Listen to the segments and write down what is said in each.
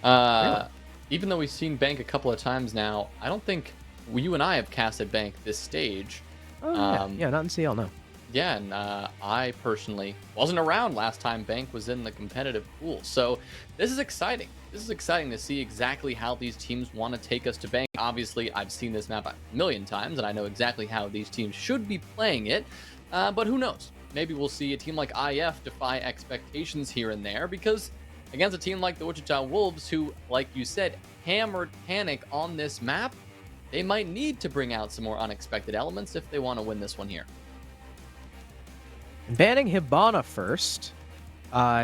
Really? Uh, Even though we've seen Bank a couple of times now, I don't think you and I have casted Bank this stage. Oh, yeah. Um, Yeah, not in CL, no. yeah, and I personally wasn't around last time Bank was in the competitive pool. So this is exciting. This is exciting to see exactly how these teams want to take us to Bank. Obviously, I've seen this map a million times, and I know exactly how these teams should be playing it. But who knows? Maybe we'll see a team like IF defy expectations here and there because against a team like the Wichita Wolves, who, like you said, hammered Panic on this map, they might need to bring out some more unexpected elements if they want to win this one here. Banning Hibana first.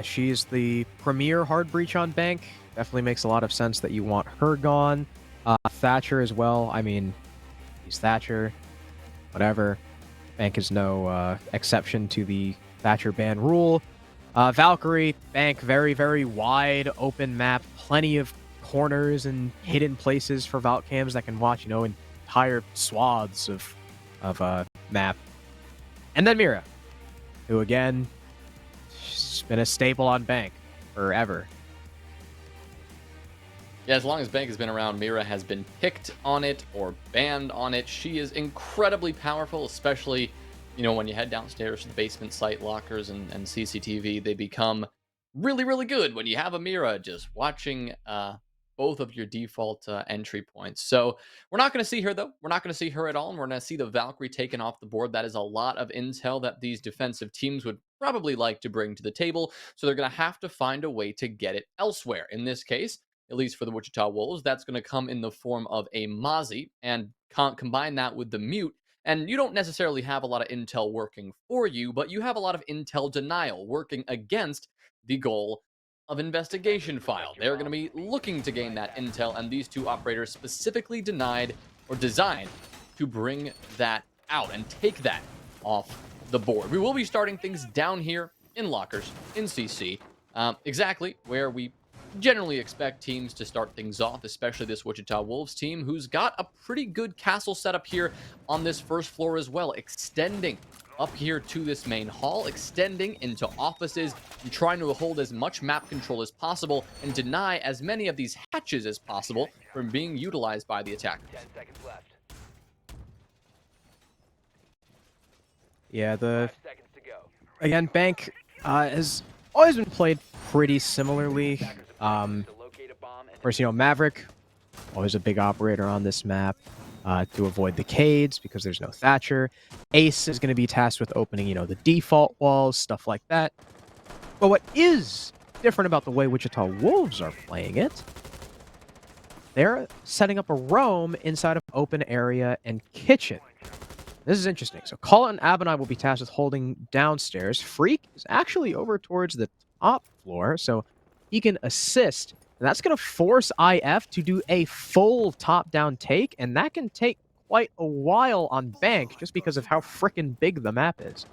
She's the premier hard breach on Bank. Definitely makes a lot of sense that you want her gone. Thatcher as well. I mean, he's Thatcher. Whatever. Bank is no exception to the Thatcher ban rule. Valkyrie, Bank, very, very wide open map. Plenty of corners and hidden places for Valk cams that can watch, entire swaths of map. And then Mira, who again, she's been a staple on Bank forever. Yeah, as long as Bank has been around, Mira has been picked on it or banned on it. She is incredibly powerful, especially, when you head downstairs to the basement site lockers and CCTV. They become really, really good when you have a Mira just watching both of your default entry points. So we're not going to see her, though. We're not going to see her at all, and we're going to see the Valkyrie taken off the board. That is a lot of intel that these defensive teams would probably like to bring to the table, so they're going to have to find a way to get it elsewhere. In this case, at least for the Wichita Wolves, that's going to come in the form of a Mozzie, and combine that with the Mute. And you don't necessarily have a lot of intel working for you, but you have a lot of intel denial working against the goal of investigation file. They're going to be looking to gain that intel, and these two operators specifically denied or designed to bring that out and take that off the board. We will be starting things down here in lockers, in CC, exactly where we generally expect teams to start things off, especially this Wichita Wolves team, who's got a pretty good castle setup here on this first floor as well, extending up here to this main hall, extending into offices, and trying to hold as much map control as possible and deny as many of these hatches as possible from being utilized by the attackers. 10 seconds left. Yeah, 5 seconds to go. again, Bank has always been played pretty similarly. To locate a bomb and Of course, Maverick, always a big operator on this map to avoid the Cades because there's no Thatcher. Ace is going to be tasked with opening, the default walls, stuff like that. But what is different about the way Wichita Wolves are playing it, they're setting up a roam inside of open area and kitchen. This is interesting. So Call and Abonai will be tasked with holding downstairs. Freak is actually over towards the top floor, so he can assist. And that's going to force IF to do a full top-down take, and that can take quite a while on Bank just because of how frickin' big the map is.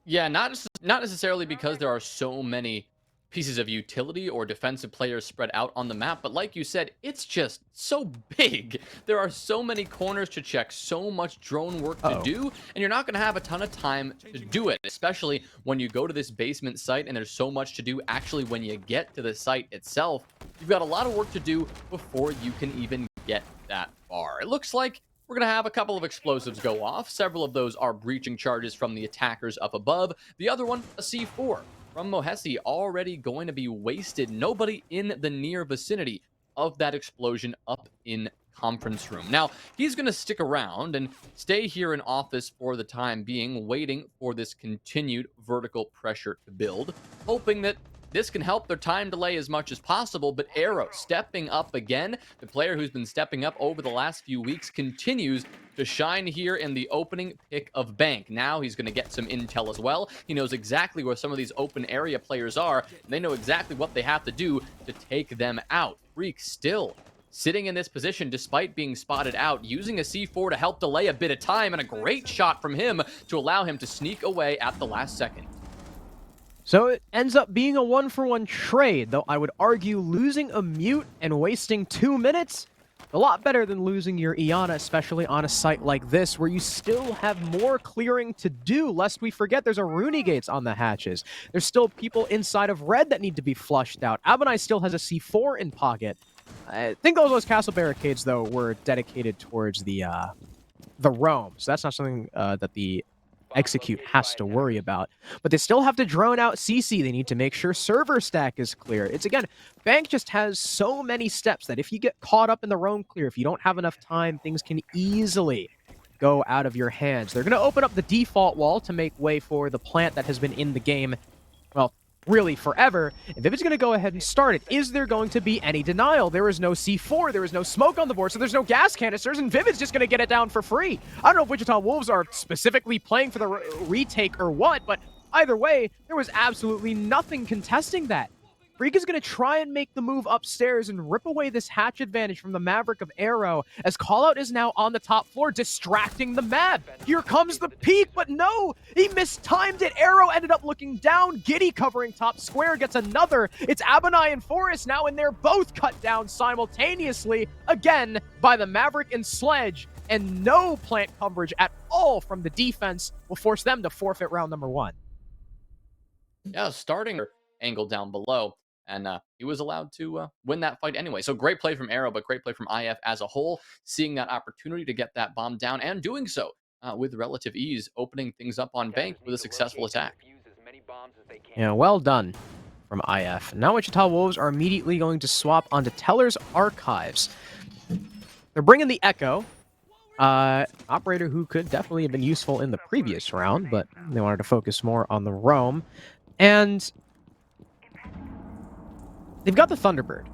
Yeah, not necessarily because there are so many pieces of utility or defensive players spread out on the map, but like you said, it's just so big. There are so many corners to check, so much drone work to do, and you're not going to have a ton of time to do it, especially when you go to this basement site and there's so much to do actually when you get to the site itself. You've got a lot of work to do before you can even get that far. It looks like we're going to have a couple of explosives go off. Several of those are breaching charges from the attackers up above. The other one, a C4 from Mohesi, already going to be wasted. Nobody in the near vicinity of that explosion up in conference room. Now, he's going to stick around and stay here in office for the time being, waiting for this continued vertical pressure to build, hoping that this can help their time delay as much as possible. But Arrow stepping up again. The player who's been stepping up over the last few weeks continues to shine here in the opening pick of Bank. Now he's going to get some intel as well. He knows exactly where some of these open area players are, and they know exactly what they have to do to take them out. Freak still sitting in this position despite being spotted out, using a C4 to help delay a bit of time, and a great shot from him to allow him to sneak away at the last second. So it ends up being a one-for-one trade, though I would argue losing a Mute and wasting 2 minutes A lot better than losing your Iana, especially on a site like this, where you still have more clearing to do, lest we forget there's a Rooney Gates on the hatches. There's still people inside of red that need to be flushed out. Abonai still has a C4 in pocket. I think those castle barricades, though, were dedicated towards the roam, so that's not something that the execute has to worry about. But they still have to drone out CC. They need to make sure server stack is clear. It's, again, Bank just has so many steps that if you get caught up in the roam clear, if you don't have enough time, things can easily go out of your hands. They're going to open up the default wall to make way for the plant that has been in the game, well, really forever. And Vivid's going to go ahead and start it. Is there going to be any denial? There is no C4, there is no smoke on the board, so there's no gas canisters, and Vivid's just going to get it down for free. I don't know if Wichita Wolves are specifically playing for the retake or what, but either way, there was absolutely nothing contesting that. Freak is going to try and make the move upstairs and rip away this hatch advantage from the Maverick of Arrow, as Callout is now on the top floor, distracting the map. Here comes the peek, but no! He mistimed it! Arrow ended up looking down. Giddy covering top square gets another. It's Abonai and Forrest now, and they're both cut down simultaneously, again, by the Maverick and Sledge, and no plant coverage at all from the defense will force them to forfeit round number 1. Yeah, starting angle down below. And he was allowed to win that fight anyway. So great play from Arrow, but great play from IF as a whole, seeing that opportunity to get that bomb down and doing so with relative ease, opening things up on Bank with a successful attack. Yeah, well done from IF. Now Wichita Wolves are immediately going to swap onto Teller's Archives. They're bringing the Echo, operator who could definitely have been useful in the previous round, but they wanted to focus more on the roam. And they've got the Thunderbird,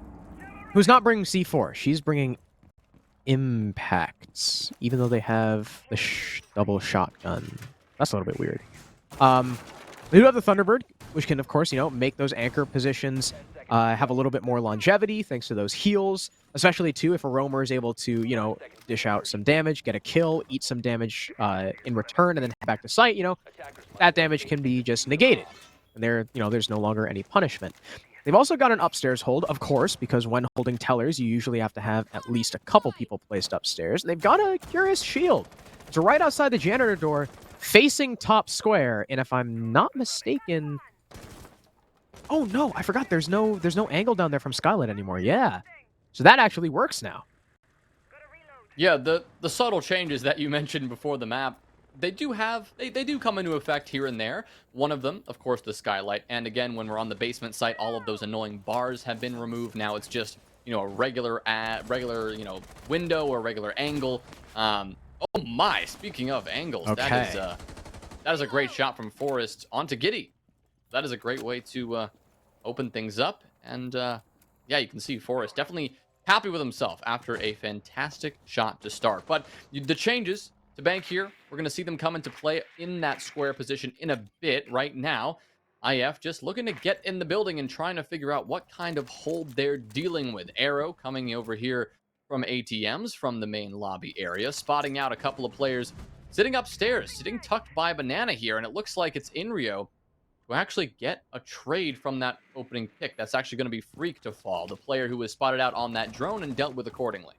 who's not bringing C4. She's bringing impacts, even though they have the double shotgun. That's a little bit weird. They do have the Thunderbird, which can, of course, make those anchor positions have a little bit more longevity thanks to those heals, especially, too, if a roamer is able to, dish out some damage, get a kill, eat some damage in return, and then head back to site, that damage can be just negated. And there's no longer any punishment. They've also got an upstairs hold, of course, because when holding Tellers, you usually have to have at least a couple people placed upstairs. And they've got a Curious Shield. It's right outside the janitor door, facing top square. And if I'm not mistaken... Oh, no, I forgot. There's no angle down there from Skylight anymore. Yeah. So that actually works now. Yeah, the subtle changes that you mentioned before the map, they do come into effect here and there. One of them, of course, the Skylight. And again, when we're on the basement site, all of those annoying bars have been removed. Now it's just, a regular, window or regular angle. Oh my, speaking of angles, okay. that is a great shot from Forrest onto Giddy. That is a great way to open things up. And yeah, you can see Forrest definitely happy with himself after a fantastic shot to start. But the changes to Bank here, we're going to see them come into play in that square position in a bit. Right now, IF just looking to get in the building and trying to figure out what kind of hold they're dealing with. Arrow coming over here from ATMs from the main lobby area, spotting out a couple of players sitting upstairs, sitting tucked by Banana here, and it looks like it's Inrio to actually get a trade from that opening pick. That's actually going to be Freak to fall, the player who was spotted out on that drone and dealt with accordingly.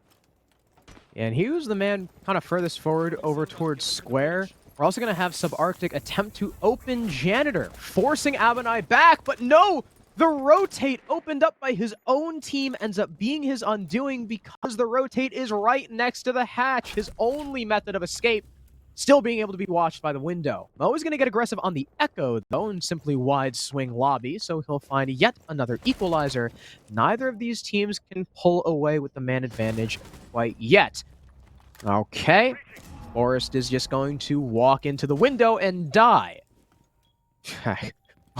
And he was the man kind of furthest forward over towards square. We're also going to have Subarctic attempt to open Janitor, forcing Abonai back, but no! The rotate opened up by his own team ends up being his undoing because the rotate is right next to the hatch, his only method of escape, still being able to be watched by the window. Mo is going to get aggressive on the Echo, though, and simply wide swing lobby, so he'll find yet another equalizer. Neither of these teams can pull away with the man advantage quite yet. Okay. Forrest is just going to walk into the window and die.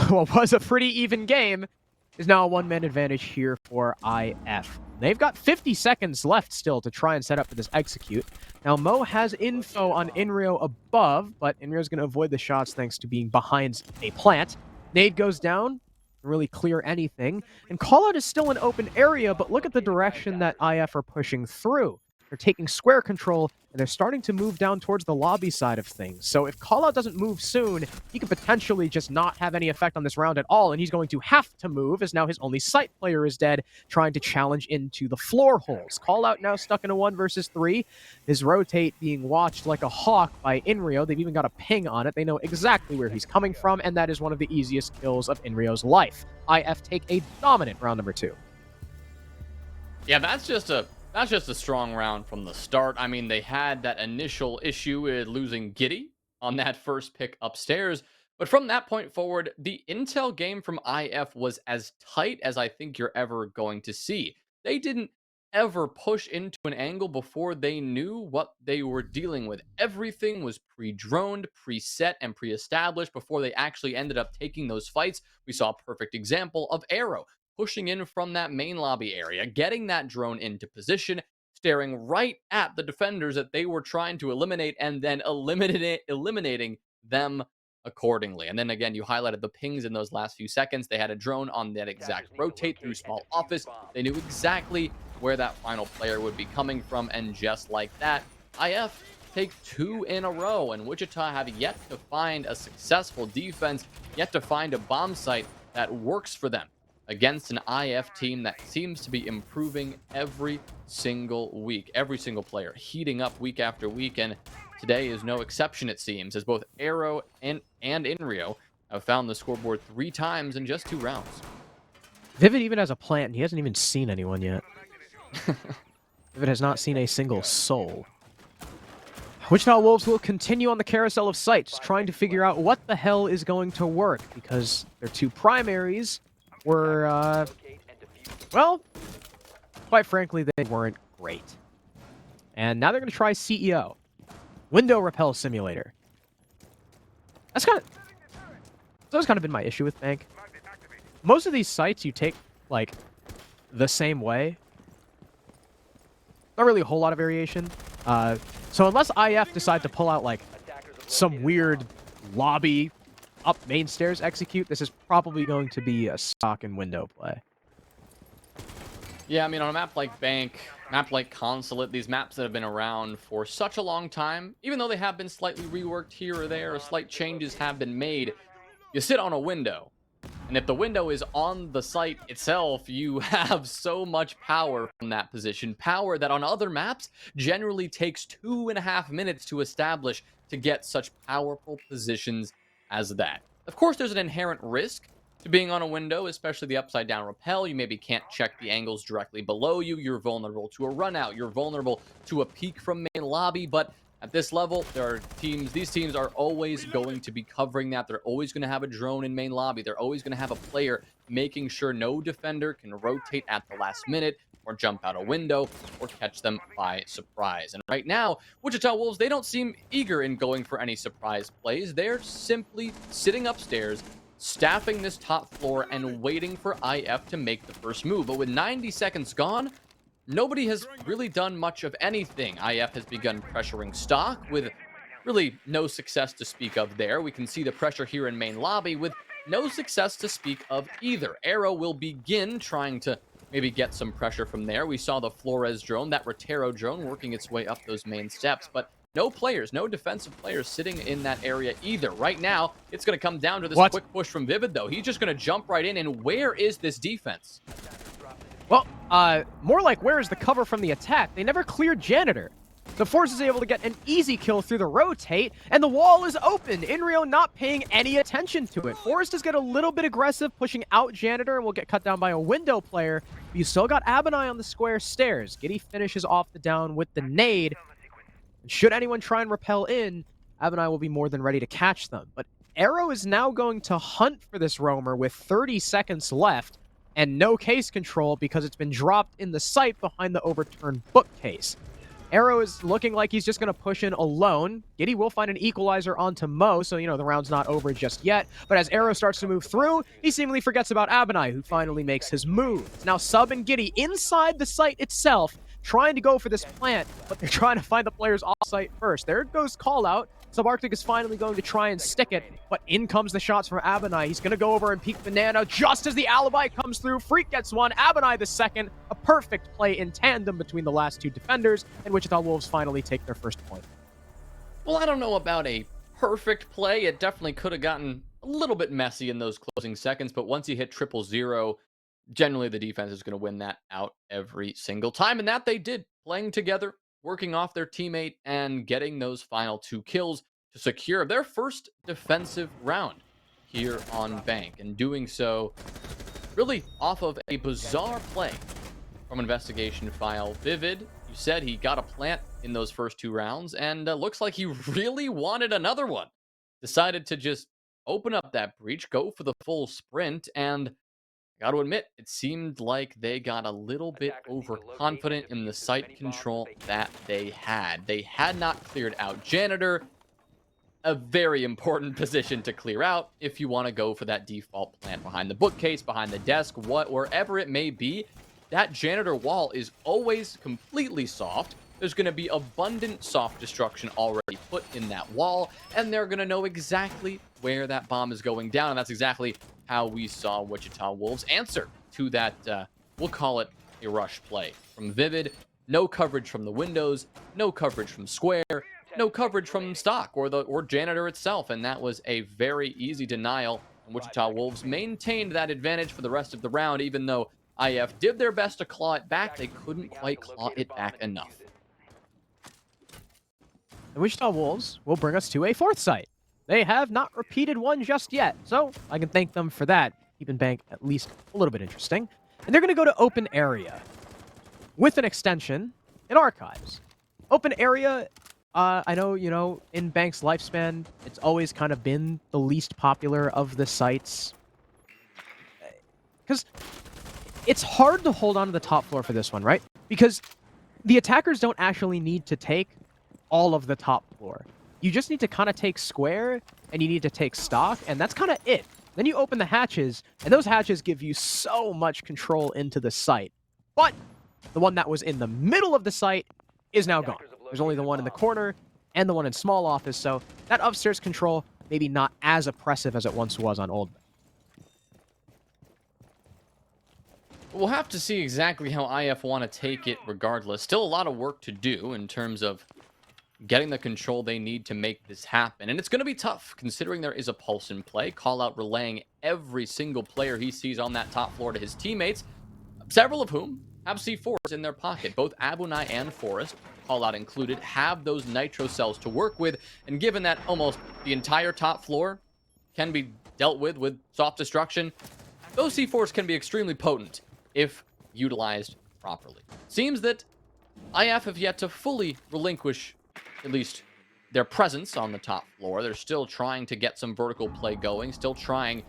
What was a pretty even game is now a one-man advantage here for IF. They've got 50 seconds left still to try and set up for this execute. Now, Mo has info on Inrio above, but Inrio's going to avoid the shots thanks to being behind a plant. Nade goes down, really clear anything. And Callout is still an open area, but look at the direction that IF are pushing through. They're taking square control, and they're starting to move down towards the lobby side of things. So if Callout doesn't move soon, he could potentially just not have any effect on this round at all, and he's going to have to move, as now his only site player is dead, trying to challenge into the floor holes. Callout now stuck in a 1 versus 3. His rotate being watched like a hawk by Inrio. They've even got a ping on it. They know exactly where he's coming from, and that is one of the easiest kills of Inrio's life. IF take a dominant round number 2. Yeah, that's just a strong round from the start. I mean, they had that initial issue with losing Giddy on that first pick upstairs, but from that point forward, the intel game from IF was as tight as I think you're ever going to see. They didn't ever push into an angle before they knew what they were dealing with. Everything was pre-droned, preset, and pre-established before they actually ended up taking those fights. We saw a perfect example of Arrow pushing in from that main lobby area, getting that drone into position, staring right at the defenders that they were trying to eliminate, and then eliminating them accordingly. And then again, you highlighted the pings in those last few seconds. They had a drone on that exact rotate through small office. They knew exactly where that final player would be coming from, and just like that, IF take 2 in a row, and Wichita have yet to find a successful defense, yet to find a bomb site that works for them against an IF team that seems to be improving every single week. Every single player heating up week after week, and today is no exception, it seems, as both Arrow and Inrio have found the scoreboard 3 times in just 2 rounds. Vivid even has a plant, and he hasn't even seen anyone yet. Vivid has not seen a single soul. Wichita Wolves will continue on the carousel of sites, trying to figure out what the hell is going to work, because their 2 primaries were, well, quite frankly, they weren't great. And now they're going to try CEO. Window Repel Simulator. That's kind of been my issue with Bank. Most of these sites you take, like, the same way. Not really a whole lot of variation. So unless IF decide to pull out, like, some weird lobby up main stairs execute, this is probably going to be a stock and window play. Yeah, I mean, on a map like Bank, map like Consulate, these maps that have been around for such a long time, even though they have been slightly reworked here or there, or slight changes have been made, you sit on a window. And if the window is on the site itself, you have so much power from that position. Power that on other maps generally takes 2.5 minutes to establish to get such powerful positions as that. Of course, there's an inherent risk to being on a window, especially the upside down rappel. You maybe can't check the angles directly below you. You're vulnerable to a run out. You're vulnerable to a peek from main lobby, but at this level, these teams are always going to be covering that. They're always going to have a drone in main lobby. They're always going to have a player making sure no defender can rotate at the last minute or jump out a window or catch them by surprise. And right now, Wichita Wolves, they don't seem eager in going for any surprise plays. They're simply sitting upstairs, staffing this top floor and waiting for IF to make the first move. But with 90 seconds gone, nobody has really done much of anything. IF has begun pressuring stock with really no success to speak of there. We can see the pressure here in main lobby with no success to speak of either. Arrow will begin trying to maybe get some pressure from there. We saw the Flores drone, that Rotero drone, working its way up those main steps, but no players, no defensive players sitting in that area either. Right now, it's going to come down to this quick push from Vivid, though. He's just going to jump right in, and where is this defense? Well, more like where is the cover from the attack? They never cleared Janitor. The Force is able to get an easy kill through the rotate, and the wall is open. Inrio not paying any attention to it. Forrest does get a little bit aggressive, pushing out Janitor, and will get cut down by a window player. But you still got Abinai on the square stairs. Giddy finishes off the down with the nade. And should anyone try and repel in, Abinai will be more than ready to catch them. But Arrow is now going to hunt for this roamer with 30 seconds left, and no case control because it's been dropped in the site behind the overturned bookcase. Arrow is looking like he's just going to push in alone. Giddy will find an equalizer onto Mo, so, you know, the round's not over just yet. But as Arrow starts to move through, he seemingly forgets about Abinai, who finally makes his move. It's now Sub and Giddy inside the site itself, trying to go for this plant, but they're trying to find the players off-site first. There goes Callout, Subarctic is finally going to try and stick it, but in comes the shots from Abinai. He's going to go over and peek Banana just as the alibi comes through. Freak gets one, Abinai the second. A perfect play in tandem between the last two defenders, and Wichita Wolves finally take their first point. Well, I don't know about a perfect play. It definitely could have gotten a little bit messy in those closing seconds, but once you hit 0-0, generally the defense is going to win that out every single time, and that they did, playing together, working off their teammate, and getting those final 2 kills to secure their first defensive round here on Bank, and doing so really off of a bizarre play from Investigation File. Vivid, you said he got a plant in those first 2 rounds, and looks like he really wanted another one. Decided to just open up that breach, go for the full sprint, and got to admit, it seemed like they got a little bit overconfident in the site control that they had. They had not cleared out Janitor, a very important position to clear out if you want to go for that default plant behind the bookcase, behind the desk, wherever it may be. That Janitor wall is always completely soft. There's going to be abundant soft destruction already put in that wall, and they're going to know exactly where that bomb is going down, and that's exactly how we saw Wichita Wolves answer to that, we'll call it a rush play. From Vivid, no coverage from the windows, no coverage from Square, no coverage from Stock or Janitor itself, and that was a very easy denial. And Wichita Wolves maintained that advantage for the rest of the round, even though IF did their best to claw it back. They couldn't quite claw it back enough. The Wichita Wolves will bring us to a 4th site. They have not repeated one just yet, so I can thank them for that, keeping Bank at least a little bit interesting. And they're going to go to Open Area with an extension in Archives. Open Area, I know, in Bank's lifespan, it's always kind of been the least popular of the sites. Because it's hard to hold on to the top floor for this one, right? Because the attackers don't actually need to take all of the top floor. You just need to kind of take Square, and you need to take Stock, and that's kind of it. Then you open the hatches, and those hatches give you so much control into the site. But the one that was in the middle of the site is now gone. There's only the one in the corner and the one in small office, so that upstairs control maybe not as oppressive as it once was on Old. We'll have to see exactly how IF want to take it regardless. Still a lot of work to do in terms of getting the control they need to make this happen. And it's going to be tough, considering there is a pulse in play. Call out relaying every single player he sees on that top floor to his teammates, several of whom have C4s in their pocket. Both Abunai and Forrest, call out included, have those nitro cells to work with. And given that almost the entire top floor can be dealt with soft destruction, those C4s can be extremely potent if utilized properly. Seems that IF have yet to fully relinquish at least their presence on the top floor. They're still trying to get some vertical play going, still trying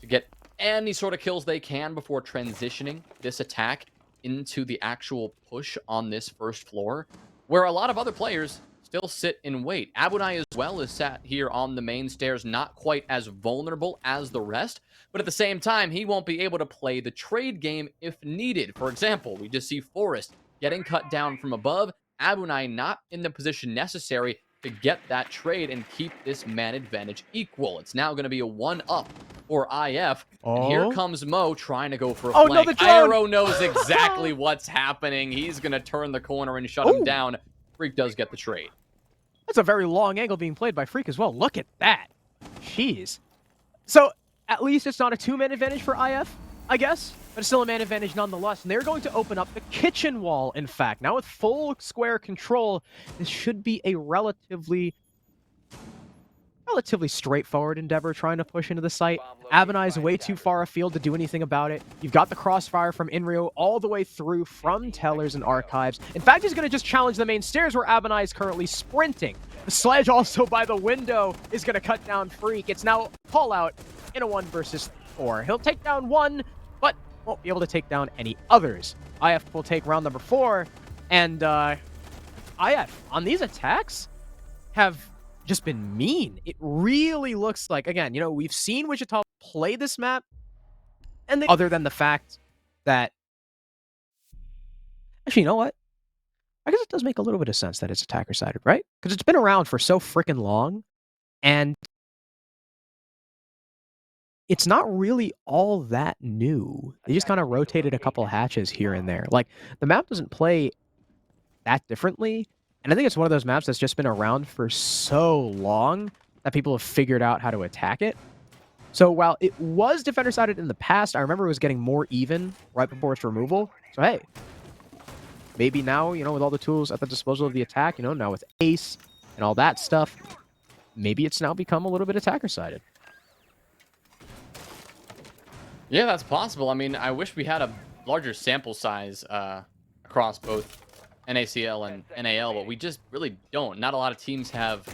to get any sort of kills they can before transitioning this attack into the actual push on this first floor, where a lot of other players still sit and wait. Abunai as well is sat here on the main stairs, not quite as vulnerable as the rest, but at the same time, he won't be able to play the trade game if needed. For example, we just see Forrest getting cut down from above, Abunai not in the position necessary to get that trade and keep this man advantage equal. It's now going to be a 1-up for IF. And here comes Mo trying to go for a flank. No, the drone! Iro knows exactly what's happening. He's going to turn the corner and shut him down. Freak does get the trade. That's a very long angle being played by Freak as well. Look at that. Jeez. So, at least it's not a 2-man advantage for IF, I guess, but it's still a man advantage nonetheless. And they're going to open up the kitchen wall, in fact. Now with full Square control, this should be a relatively straightforward endeavor trying to push into the site. Abunai is way too far afield to do anything about it. You've got the crossfire from Inrio all the way through from Tellers and Archives. In fact, he's going to just challenge the main stairs where Abunai is currently sprinting. The sledge also by the window is going to cut down Freak. It's now call out in a 1 versus 4. He'll take down one, but won't be able to take down any others. IF will take round number 4, and IF on these attacks have just been mean. It really looks like, again, we've seen Wichita play this map, and other than the fact that, actually, you know what? I guess it does make a little bit of sense that it's attacker-sided, right? Because because it's been around for so freaking long, and it's not really all that new. They just kind of rotated a couple hatches here and there. Like, the map doesn't play that differently, and I think it's one of those maps that's just been around for so long that people have figured out how to attack it. So while it was defender-sided in the past, I remember it was getting more even right before its removal. So hey, maybe now, with all the tools at the disposal of the attack, now with Ace and all that stuff, maybe it's now become a little bit attacker-sided. Yeah, that's possible. I mean, I wish we had a larger sample size across both NACL and NAL, but we just really don't. Not a lot of teams have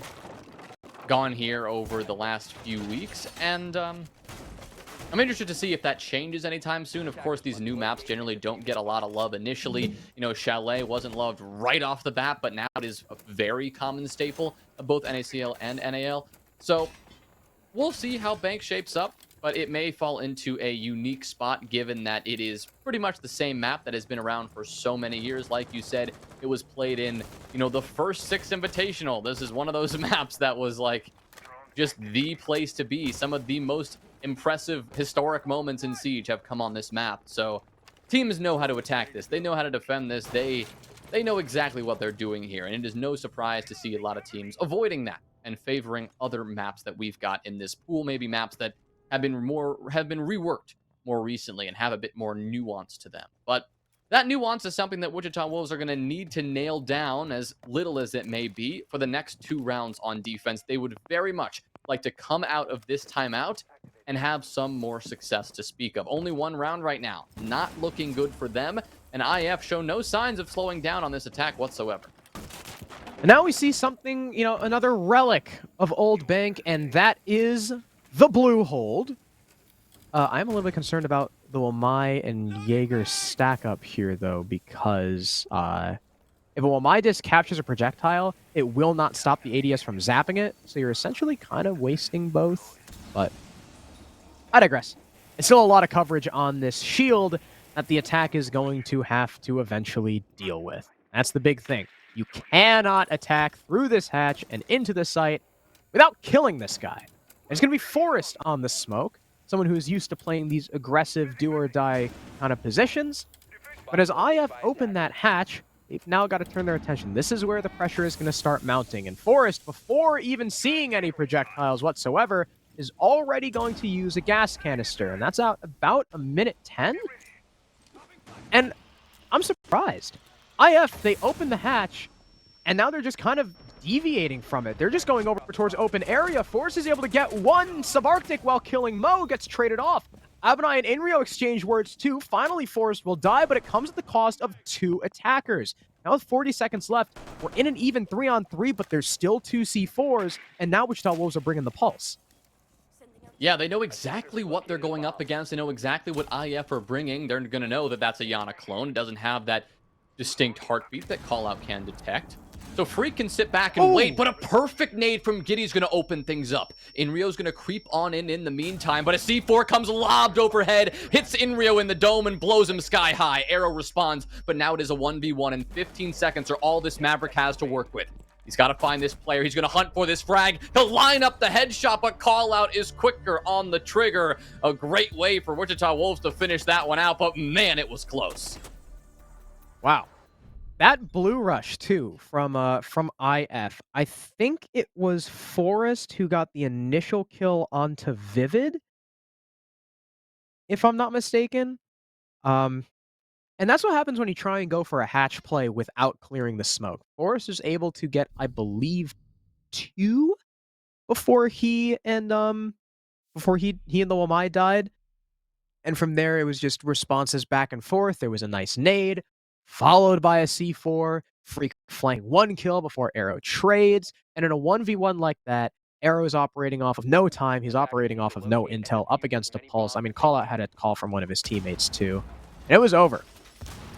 gone here over the last few weeks, and I'm interested to see if that changes anytime soon. Of course, these new maps generally don't get a lot of love initially. Chalet wasn't loved right off the bat, but now it is a very common staple of both NACL and NAL. So we'll see how Bank shapes up, but it may fall into a unique spot given that it is pretty much the same map that has been around for so many years. Like you said, it was played in, the first 6 Invitational. This is one of those maps that was like just the place to be. Some of the most impressive historic moments in Siege have come on this map. So teams know how to attack this. They know how to defend this. They know exactly what they're doing here. And it is no surprise to see a lot of teams avoiding that and favoring other maps that we've got in this pool. Maybe maps that have been reworked more recently and have a bit more nuance to them. But that nuance is something that Wichita Wolves are going to need to nail down, as little as it may be, for the next 2 rounds on defense. They would very much like to come out of this timeout and have some more success to speak of. Only 1 round right now. Not looking good for them. And IF show no signs of slowing down on this attack whatsoever. And now we see something, another relic of Old Bank, and that is the blue hold. I'm a little bit concerned about the Wamai and Jaeger stack up here, though, because if a Wamai disc captures a projectile, it will not stop the ADS from zapping it, so you're essentially kind of wasting both. But I digress. It's still a lot of coverage on this shield that the attack is going to have to eventually deal with. That's the big thing. You cannot attack through this hatch and into the site without killing this guy. There's going to be Forrest on the smoke, someone who is used to playing these aggressive do-or-die kind of positions. But as IF open that hatch, they've now got to turn their attention. This is where the pressure is going to start mounting. And Forrest, before even seeing any projectiles whatsoever, is already going to use a gas canister. And that's out about a minute 10. And I'm surprised. IF, they open the hatch, and now they're just kind of deviating from it. They're just going over towards open area. Forrest is able to get 1 subarctic while killing Mo, gets traded off. Abonai and Inrio exchange words too. Finally, Forrest will die, but it comes at the cost of 2 attackers. Now with 40 seconds left, we're in an even 3-on-3, but there's still 2 C4s, and now Wichita Wolves are bringing the pulse. Yeah, they know exactly what they're going up against. They know exactly what IF are bringing. They're going to know that that's a Yana clone. It doesn't have that distinct heartbeat that Callout can detect. So Freak can sit back and wait, but a perfect nade from Giddy's going to open things up. Inrio's going to creep on in the meantime, but a C4 comes lobbed overhead, hits Inrio in the dome and blows him sky high. Arrow responds, but now it is a 1v1, and 15 seconds are all this Maverick has to work with. He's got to find this player. He's going to hunt for this frag. He'll line up the headshot, but Callout is quicker on the trigger. A great way for Wichita Wolves to finish that one out, but man, it was close. Wow. That blue rush, too, from IF. I think it was Forrest who got the initial kill onto Vivid, if I'm not mistaken. And that's what happens when you try and go for a hatch play without clearing the smoke. Forrest is able to get, I believe, 2 before he and the Wamai died. And from there, it was just responses back and forth. There was a nice nade, followed by a C4, Freak flank 1 kill before Arrow trades. And in a 1v1 like that, Arrow is operating off of no time. He's operating off of no intel up against a pulse. I mean, Callout had a call from one of his teammates, too. And it was over.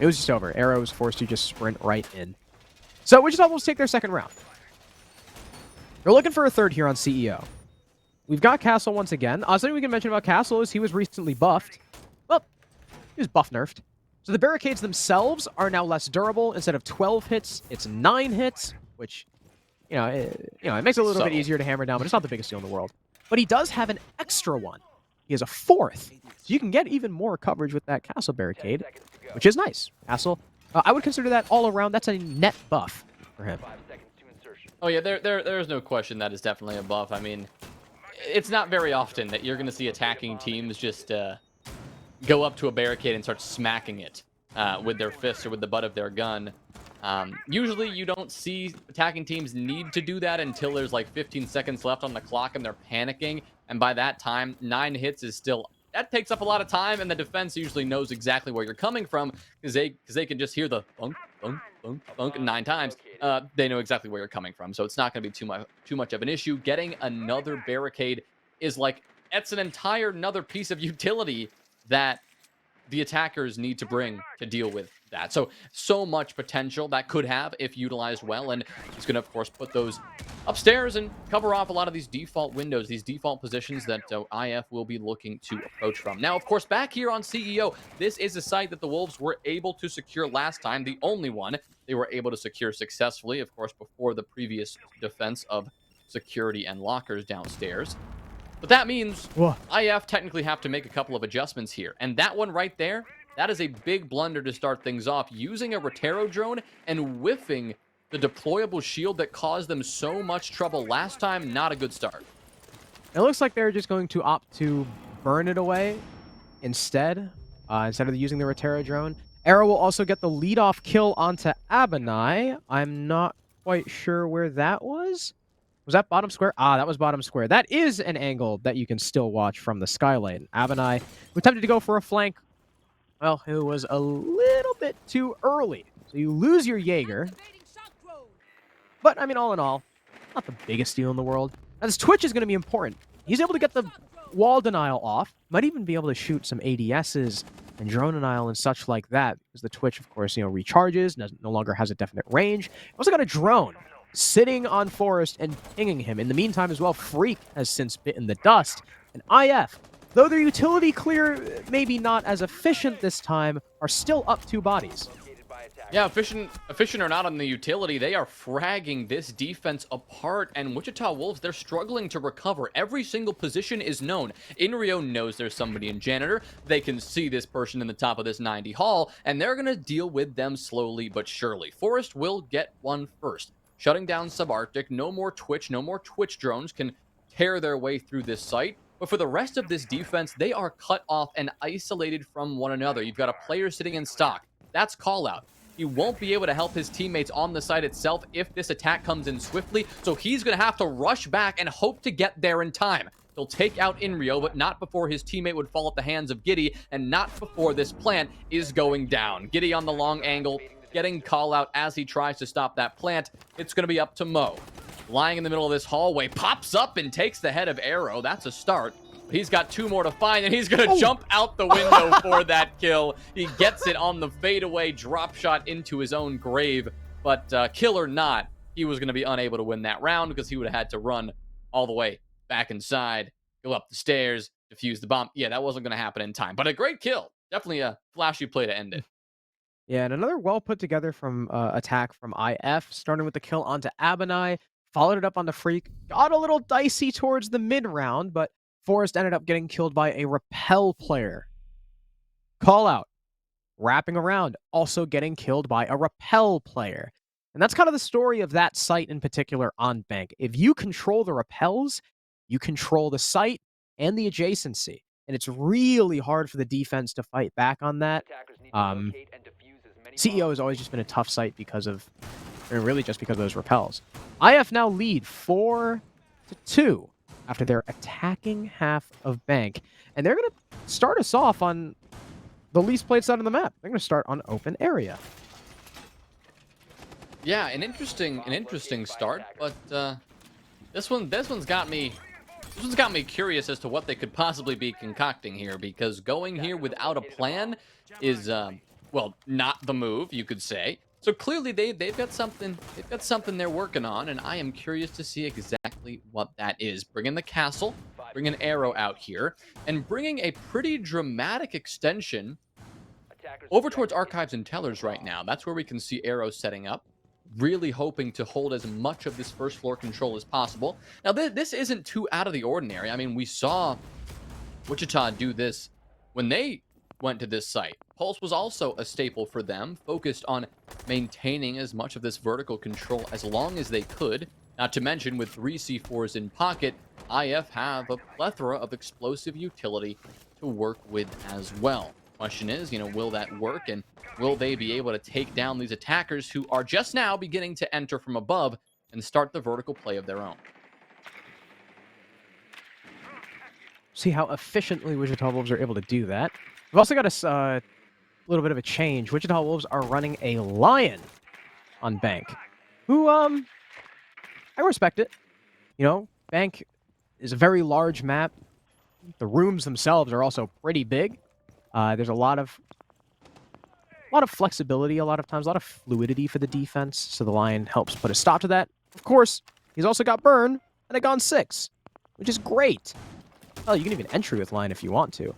It was just over. Arrow was forced to just sprint right in. So Wichita Wolves take their second round. They're looking for a third here on CEO. We've got Castle once again. Something we can mention about Castle is he was recently buffed. Well, he was buff nerfed. So the barricades themselves are now less durable. Instead of 12 hits, it's 9 hits, which, it makes it a little bit Subtle. easier to hammer down, but it's not the biggest deal in the world. But he does have an extra one. He has a fourth, so you can get even more coverage with that castle barricade, Seconds to go. which is nice. Castle, I would consider that all around. That's a net buff for him. 5 seconds to insertion. Oh yeah, there's no question that is definitely a buff. I mean, it's not very often that you're going to see attacking teams just go up to a barricade and start smacking it with their fists or with the butt of their gun. Usually you don't see attacking teams need to do that until there's like 15 seconds left on the clock and they're panicking. And by that time, 9 hits is still... That takes up a lot of time, and the defense usually knows exactly where you're coming from because they can just hear the thunk, thunk, thunk, thunk 9 times. They know exactly where you're coming from, so it's not going to be too much of an issue. Getting another barricade is like... It's an entire another piece of utility that the attackers need to bring to deal with that. So much potential that could have if utilized well, and he's going to, of course, put those upstairs and cover off a lot of these default windows, these default positions that IF will be looking to approach from. Now, of course, back here on CEO, this is a site that the Wolves were able to secure last time, the only one they were able to secure successfully, of course, before the previous defense of security and lockers downstairs. But that means Whoa. IF technically have to make a couple of adjustments here. And that one right there, that is a big blunder to start things off. Using a Rotero drone and whiffing the deployable shield that caused them so much trouble last time, not a good start. It looks like they're just going to opt to burn it away instead of using the Rotero drone. Arrow will also get the leadoff kill onto Abanai. I'm not quite sure where that was. Was that bottom square? Ah, that was bottom square. That is an angle that you can still watch from the skylight. Abanai, who attempted to go for a flank, well, it was a little bit too early. So you lose your Jaeger. But, I mean, all in all, not the biggest deal in the world. Now, this Twitch is going to be important. He's able to get the wall denial off. Might even be able to shoot some ADSs and drone denial and such like that. Because the Twitch, of course, recharges, no longer has a definite range. Also got a drone sitting on Forrest and pinging him. In the meantime as well, Freak has since bitten the dust. And IF, though their utility clear maybe not as efficient this time, are still up 2 bodies. Yeah, efficient or not on the utility, they are fragging this defense apart, and Wichita Wolves, they're struggling to recover. Every single position is known. Inrio knows there's somebody in Janitor. They can see this person in the top of this 90 hall, and they're going to deal with them slowly but surely. Forrest will get one first. Shutting down Subarctic, no more Twitch drones can tear their way through this site. But for the rest of this defense, they are cut off and isolated from one another. You've got a player sitting in stock. That's call out. He won't be able to help his teammates on the site itself if this attack comes in swiftly, so he's going to have to rush back and hope to get there in time. He'll take out Inrio, but not before his teammate would fall at the hands of Giddy, and not before this plant is going down. Giddy on the long angle, getting call out as he tries to stop that plant. It's going to be up to Mo. Lying in the middle of this hallway, pops up and takes the head of Arrow. That's a start. He's got 2 more to find, and he's going to jump out the window for that kill. He gets it on the fadeaway drop shot into his own grave. But kill or not, he was going to be unable to win that round because he would have had to run all the way back inside, go up the stairs, defuse the bomb. Yeah, that wasn't going to happen in time. But a great kill. Definitely a flashy play to end it. Yeah, and another well put together from attack from IF, starting with the kill onto Abanai, followed it up on the Freak. Got a little dicey towards the mid round, but Forrest ended up getting killed by a Repel player. Call out. Wrapping around, also getting killed by a Repel player. And that's kind of the story of that site in particular on Bank. If you control the Repels, you control the site and the adjacency. And it's really hard for the defense to fight back on that. CEO has always just been a tough site because of, really just because of those Repels. IF now lead 4-2 after their attacking half of Bank. And they're going to start us off on the least played side of the map. They're going to start on open area. Yeah, an interesting start, but this one's got me curious as to what they could possibly be concocting here, because going here without a plan is well, not the move, you could say. So clearly they've got something they're working on, and I am curious to see exactly what that is. Bringing the castle, bringing Arrow out here, and bringing a pretty dramatic extension over towards Archives and Tellers right now. That's where we can see Arrow setting up. really hoping to hold as much of this first floor control as possible. Now, this isn't too out of the ordinary. I mean, we saw Wichita do this when they went to this site. Pulse was also a staple for them, focused on maintaining as much of this vertical control as long as they could. Not to mention, with 3 C4s in pocket, IF have a plethora of explosive utility to work with as well. Question is, will that work, and will they be able to take down these attackers who are just now beginning to enter from above and start the vertical play of their own? See how efficiently Wichita Wolves are able to do that. We've also got a little bit of a change. Wichita Wolves are running a Lion on Bank, who, I respect it. Bank is a very large map. The rooms themselves are also pretty big. There's a lot of flexibility a lot of times, a lot of fluidity for the defense, so the Lion helps put a stop to that. Of course, he's also got Burn and a Gone 6, which is great. Oh, you can even entry with Lion if you want to.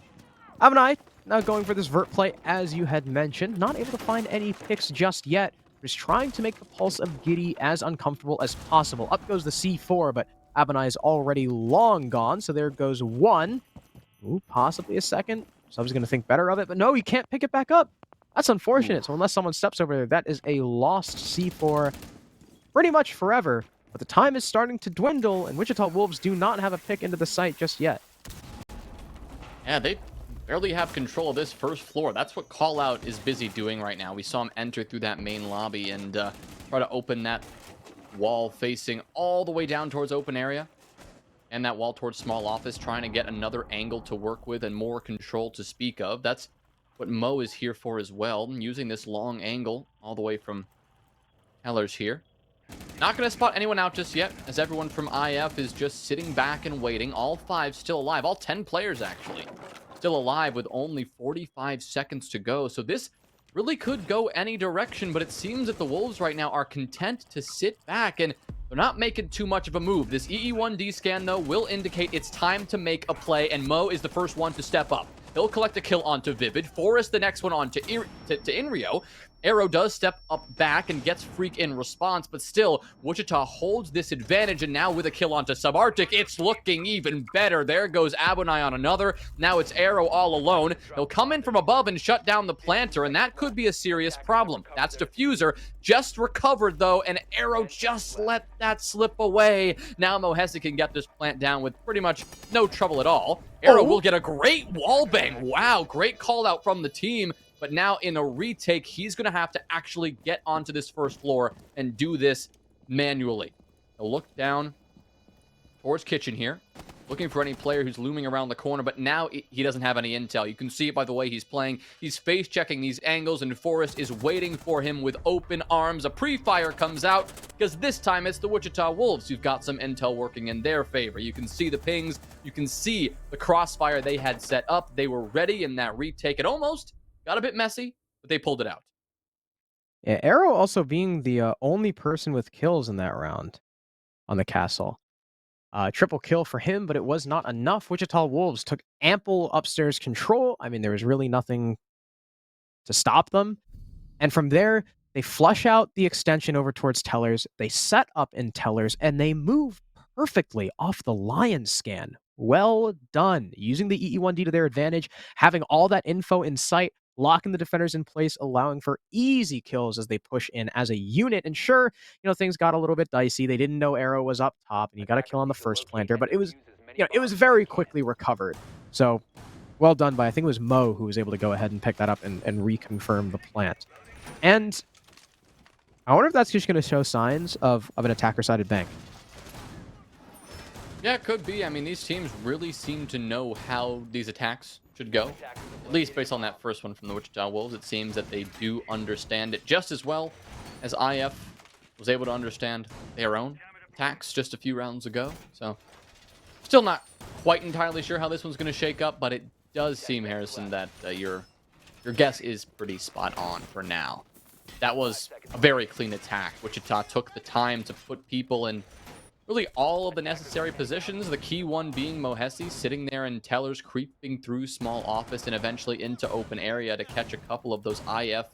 Avanai now going for this vert play, as you had mentioned. Not able to find any picks just yet. Just trying to make the Pulse of Giddy as uncomfortable as possible. Up goes the C4, but Avanai is already long gone, so there goes one. Ooh, possibly a second. So I was going to think better of it, but no, you can't pick it back up. That's unfortunate. So unless someone steps over there, that is a lost C4 pretty much forever. But the time is starting to dwindle, and Wichita Wolves do not have a pick into the site just yet. Yeah, they barely have control of this first floor. That's what Callout is busy doing right now. We saw him enter through that main lobby and try to open that wall facing all the way down towards open area. And that wall towards small office, trying to get another angle to work with and more control to speak of. That's what Mo is here for as well, using this long angle all the way from Tellers here. Not going to spot anyone out just yet, as everyone from IF is just sitting back and waiting. All 5 still alive. All 10 players, actually, still alive with only 45 seconds to go. So this really could go any direction, but it seems that the Wolves right now are content to sit back, and they're not making too much of a move. This EE1D scan, though, will indicate it's time to make a play, and Mo is the first one to step up. He'll collect a kill onto Vivid. Forrest the next one on to Inrio. Arrow does step up back and gets Freak in response, but still, Wichita holds this advantage, and now with a kill onto Subarctic, it's looking even better. There goes Abonai on another. Now it's Arrow all alone. He'll come in from above and shut down the planter, and that could be a serious problem. That's Diffuser, just recovered though, and Arrow just let that slip away. Now Mohesi can get this plant down with pretty much no trouble at all. Arrow will get a great wall bang. Wow, great call out from the team. But now in a retake, he's going to have to actually get onto this first floor and do this manually. He'll look down towards kitchen here, looking for any player who's looming around the corner, but now he doesn't have any intel. You can see it by the way he's playing. He's face checking these angles, and Forrest is waiting for him with open arms. A pre-fire comes out, because this time it's the Wichita Wolves who've got some intel working in their favor. You can see the pings. You can see the crossfire they had set up. They were ready in that retake. It almost got a bit messy, but they pulled it out. Yeah, Arrow also being the only person with kills in that round on the castle. Triple kill for him, but it was not enough. Wichita Wolves took ample upstairs control. I mean, there was really nothing to stop them. And from there, they flush out the extension over towards Tellers. They set up in Tellers, and they move perfectly off the Lion scan. Well done. Using the EE1D to their advantage, having all that info in sight, locking the defenders in place, allowing for easy kills as they push in as a unit. And sure, things got a little bit dicey. They didn't know Arrow was up top, and he got a kill on the first planter, but it was very quickly recovered. So well done by, I think it was Mo, who was able to go ahead and pick that up and reconfirm the plant. And I wonder if that's just going to show signs of an attacker-sided bank. Yeah, it could be. I mean, these teams really seem to know how these attacks should go. At least based on that first one from the Wichita Wolves, it seems that they do understand it just as well as IF was able to understand their own attacks just a few rounds ago. So, still not quite entirely sure how this one's going to shake up, but it does seem, Harrison, that your guess is pretty spot on for now. That was a very clean attack. Wichita took the time to put people in really all of the necessary positions, the key one being Mohesi sitting there and Tellers creeping through small office and eventually into open area to catch a couple of those IF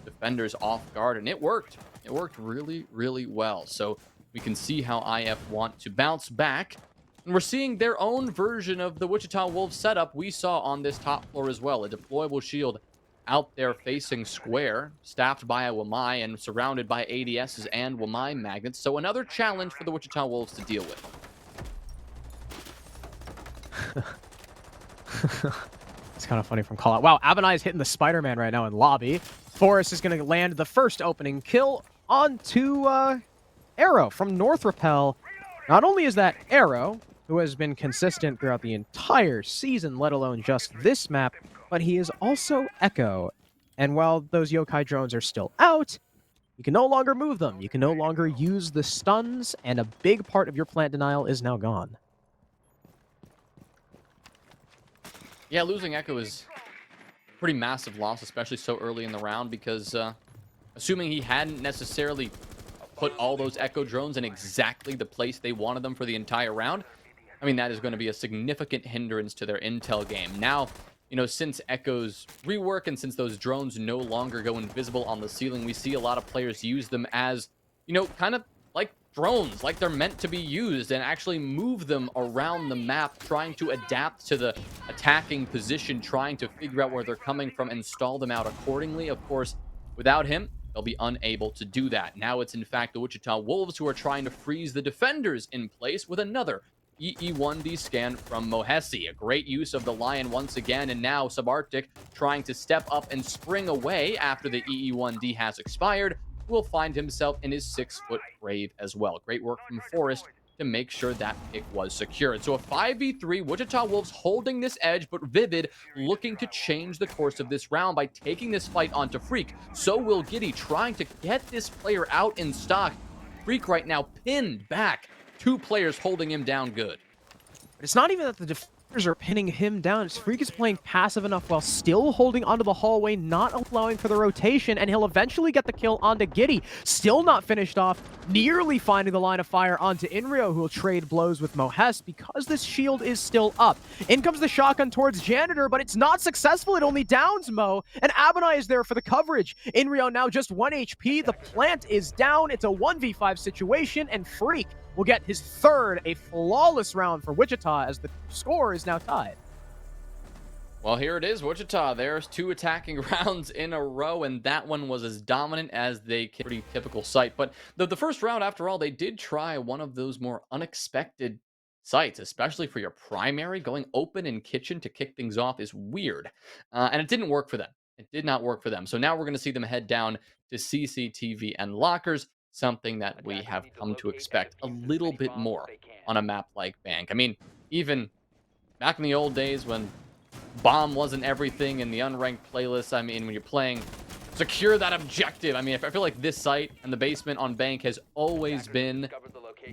defenders off guard, and it worked. It worked really, really well. So we can see how IF want to bounce back. And we're seeing their own version of the Wichita Wolves setup we saw on this top floor as well. A deployable shield out there facing square, staffed by a Wamai and surrounded by ADSs and Wamai magnets. So another challenge for the Wichita Wolves to deal with. It's kind of funny from call out. Wow, Abinai is hitting the Spider-Man right now in lobby. Forrest is going to land the first opening kill onto Arrow from North Repel. Not only is that Arrow, who has been consistent throughout the entire season, let alone just this map, but he is also Echo. And while those Yokai drones are still out, you can no longer move them. You can no longer use the stuns, and a big part of your plant denial is now gone. Yeah, losing Echo is a pretty massive loss, especially so early in the round, because assuming he hadn't necessarily put all those Echo drones in exactly the place they wanted them for the entire round, I mean, that is going to be a significant hindrance to their intel game. Now, you know, since Echo's rework and since those drones no longer go invisible on the ceiling, we see a lot of players use them as, you know, kind of like drones, like they're meant to be used, and actually move them around the map, trying to adapt to the attacking position, trying to figure out where they're coming from and stall them out accordingly. Of course, without him, they'll be unable to do that. Now it's in fact the Wichita Wolves who are trying to freeze the defenders in place with another EE1D scan from Mohesi. A great use of the Lion once again, and now Subarctic trying to step up and spring away after the EE1D has expired, will find himself in his 6-foot grave as well. Great work from Forrest to make sure that pick was secured. So a 5v3, Wichita Wolves holding this edge, but Vivid looking to change the course of this round by taking this fight onto Freak. So will Giddy, trying to get this player out in stock. Freak right now pinned back. 2 players holding him down good. But it's not even that the defenders are pinning him down. It's Freak is playing passive enough while still holding onto the hallway, not allowing for the rotation, and he'll eventually get the kill onto Giddy. Still not finished off, nearly finding the line of fire onto Inrio, who will trade blows with Mohes because this shield is still up. In comes the shotgun towards Janitor, but it's not successful. It only downs Mo, and Abinai is there for the coverage. Inrio now just 1 HP. The plant is down. It's a 1v5 situation, and Freak will get his third, a flawless round for Wichita, as the score is now tied. Well, here it is, Wichita. There's 2 attacking rounds in a row, and that one was as dominant as they can. Pretty typical sight. But the first round, after all, they did try one of those more unexpected sights, especially for your primary. Going open in kitchen to kick things off is weird. And it didn't work for them. It did not work for them. So now we're going to see them head down to CCTV and lockers, something that we have come to expect a little bit more on a map like Bank. I mean, even back in the old days when bomb wasn't everything in the unranked playlist, I mean, when you're playing secure that objective, I mean, I feel like this site and the basement on Bank has always been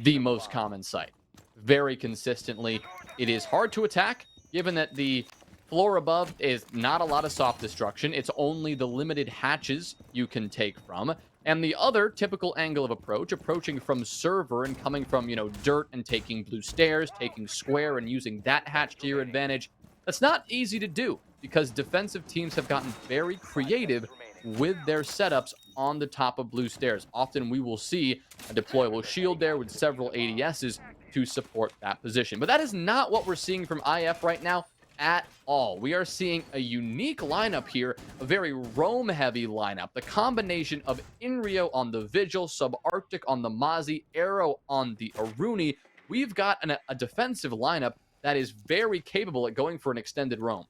the most common site. Very consistently. It is hard to attack, given that the floor above is not a lot of soft destruction. It's only the limited hatches you can take from. And the other typical angle of approach, approaching from server and coming from, you know, dirt and taking blue stairs, taking square and using that hatch to your advantage, that's not easy to do because defensive teams have gotten very creative with their setups on the top of blue stairs. Often we will see a deployable shield there with several ADSs to support that position. But that is not what we're seeing from IF right now at all. We are seeing a unique lineup here, a very roam-heavy lineup. The combination of Inrio on the Vigil, Subarctic on the Mozzie, Arrow on the Aruni. We've got a defensive lineup that is very capable at going for an extended roam.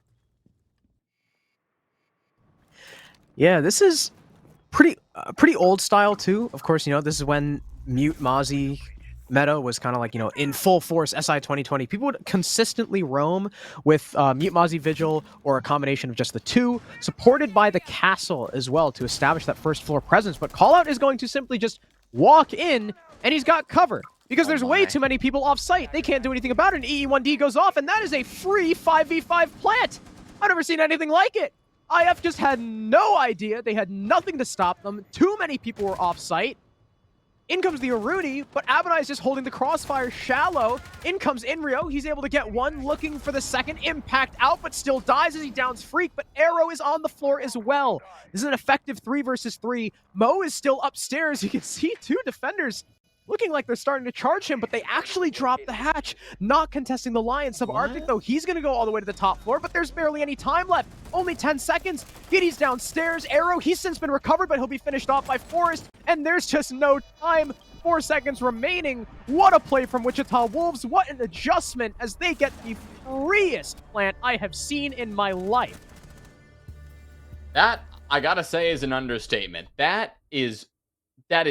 Yeah, this is pretty old style too. Of course, you know, this is when Mute Mozzie meta was kind of like, you know, in full force. SI 2020, people would consistently roam with Mute Mozzie Vigil or a combination of just the two, supported by the castle as well to establish that first floor presence. But Callout is going to simply just walk in, and he's got cover because there's way too many people off site. They can't do anything about it. And EE1D goes off, and that is a free 5v5 plant. I've never seen anything like it. IF just had no idea. They had nothing to stop them. Too many people were off site. In comes the Aruni, but Abinai is just holding the crossfire shallow. In comes Inrio. He's able to get one, looking for the second. Impact out, but still dies as he downs Freak, but Arrow is on the floor as well. This is an effective 3 versus 3. Mo is still upstairs. You can see two defenders looking like they're starting to charge him, but they actually drop the hatch, not contesting the Lion. Subarctic, though, he's going to go all the way to the top floor, but there's barely any time left. Only 10 seconds. Giddy's downstairs. Arrow, he's since been recovered, but he'll be finished off by Forrest, and there's just no time. 4 seconds remaining. What a play from Wichita Wolves. What an adjustment as they get the freest plant I have seen in my life. That, I gotta say, is an understatement. That is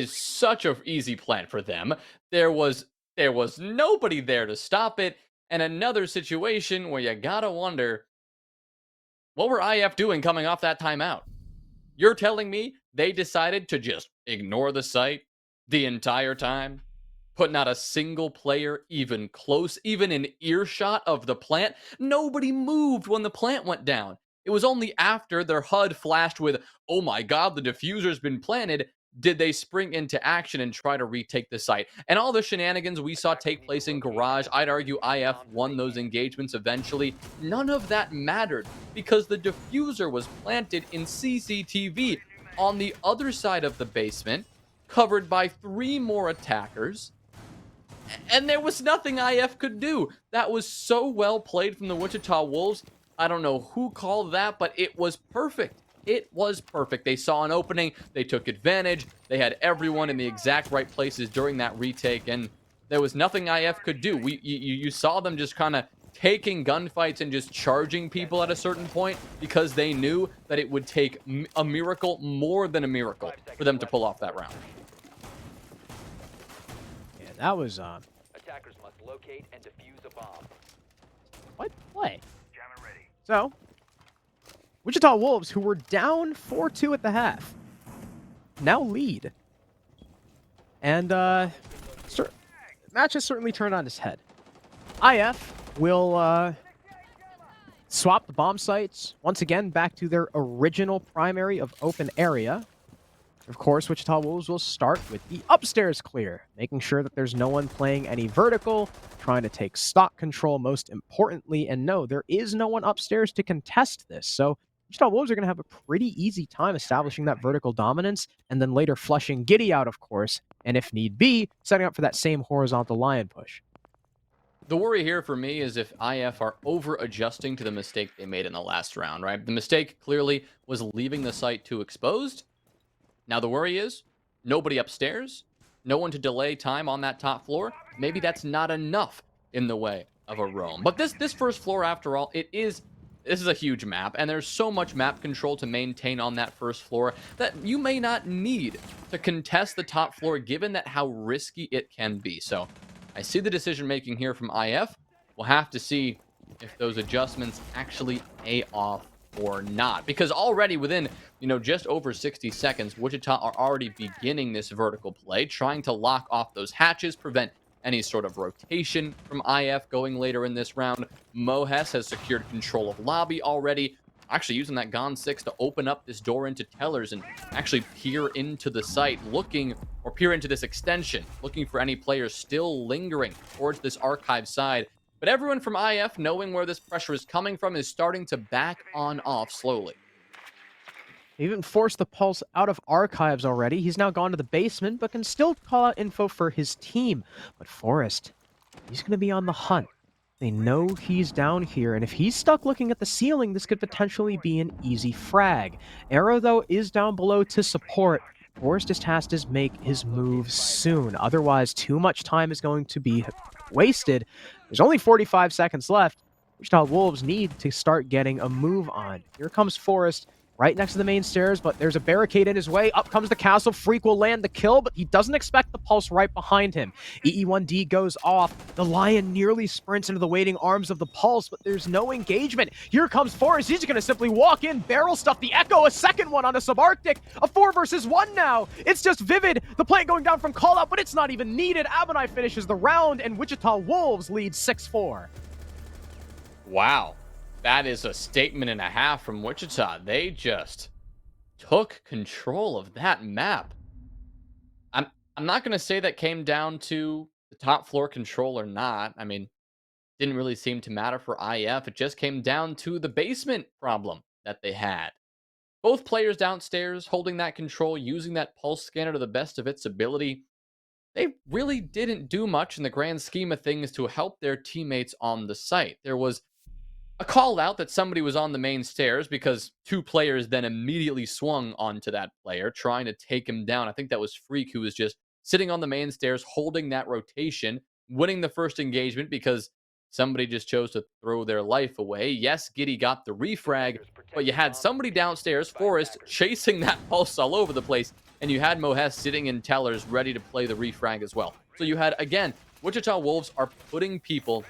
such an easy plant for them. There was nobody there to stop it, and another situation where you gotta wonder, what were IF doing coming off that timeout? You're telling me they decided to just ignore the site the entire time? Put not a single player even close, even in earshot of the plant? Nobody moved when the plant went down. It was only after their HUD flashed with, oh my god, the diffuser's been planted, did they spring into action and try to retake the site. And all the shenanigans we saw take place in Garage, I'd argue IF won those engagements eventually. None of that mattered because the diffuser was planted in CCTV on the other side of the basement, covered by 3 more attackers. And there was nothing IF could do. That was so well played from the Wichita Wolves. I don't know who called that, but it was perfect. It was perfect. They saw an opening. They took advantage. They had everyone in the exact right places during that retake, and there was nothing IF could do. You saw them just kind of taking gunfights and just charging people at a certain point because they knew that it would take a miracle, more than a miracle, for them to pull off that round. Yeah, that was Attackers must locate and defuse a bomb. what play? So, Wichita Wolves, who were down 4-2 at the half, now lead. And match has certainly turned on its head. IF will swap the bomb sites once again back to their original primary of open area. Of course, Wichita Wolves will start with the upstairs clear, making sure that there's no one playing any vertical, trying to take stock control most importantly, and no, there is no one upstairs to contest this. So Wichita Wolves are going to have a pretty easy time establishing that vertical dominance, and then later flushing Giddy out, of course, and if need be, setting up for that same horizontal Lion push. The worry here for me is if IF are over-adjusting to the mistake they made in the last round, right? The mistake clearly was leaving the site too exposed. Now the worry is, nobody upstairs, no one to delay time on that top floor. Maybe that's not enough in the way of a roam. But this first floor, after all, this is a huge map, and there's so much map control to maintain on that first floor that you may not need to contest the top floor, given that how risky it can be. So I see the decision making here from IF. We'll have to see if those adjustments actually pay off or not, because already within just over 60 seconds, Wichita are already beginning this vertical play, trying to lock off those hatches, prevent any sort of rotation from IF going later in this round. Mohes has secured control of lobby already, actually using that Gon 6 to open up this door into Tellers and actually peer into the site, peer into this extension, looking for any players still lingering towards this archive side. But everyone from IF, knowing where this pressure is coming from, is starting to back on off slowly. Even forced the Pulse out of archives already. He's now gone to the basement, but can still call out info for his team. But Forrest, he's going to be on the hunt. They know he's down here, and if he's stuck looking at the ceiling, this could potentially be an easy frag. Arrow, though, is down below to support. Forrest is tasked to make his move soon. Otherwise, too much time is going to be wasted. There's only 45 seconds left. Wichita Wolves need to start getting a move on. Here comes Forrest, right next to the main stairs, but there's a barricade in his way. Up comes the castle. Freak will land the kill, but he doesn't expect the Pulse right behind him. EE1D goes off. The Lion nearly sprints into the waiting arms of the Pulse, but there's no engagement. Here comes Forrest. He's going to simply walk in, barrel stuff the Echo, a second one on a Subarctic. A 4 versus 1 now. It's just Vivid. The plant going down from callout, but it's not even needed. Abinai finishes the round, and Wichita Wolves lead 6-4. Wow. That is a statement and a half from Wichita. They just took control of that map. I'm I'm not going to say that came down to the top floor control or not. I mean, didn't really seem to matter for IF. It just came down to the basement problem that they had. Both players downstairs holding that control, using that pulse scanner to the best of its ability. They really didn't do much in the grand scheme of things to help their teammates on the site. There was a call out that somebody was on the main stairs because two players then immediately swung onto that player, trying to take him down. I think that was Freak, who was just sitting on the main stairs, holding that rotation, winning the first engagement because somebody just chose to throw their life away. Yes, Giddy got the refrag, but you had somebody downstairs, Forrest, chasing that pulse all over the place, and you had Mohes sitting in tellers ready to play the refrag as well. So you had, again, Wichita Wolves are putting people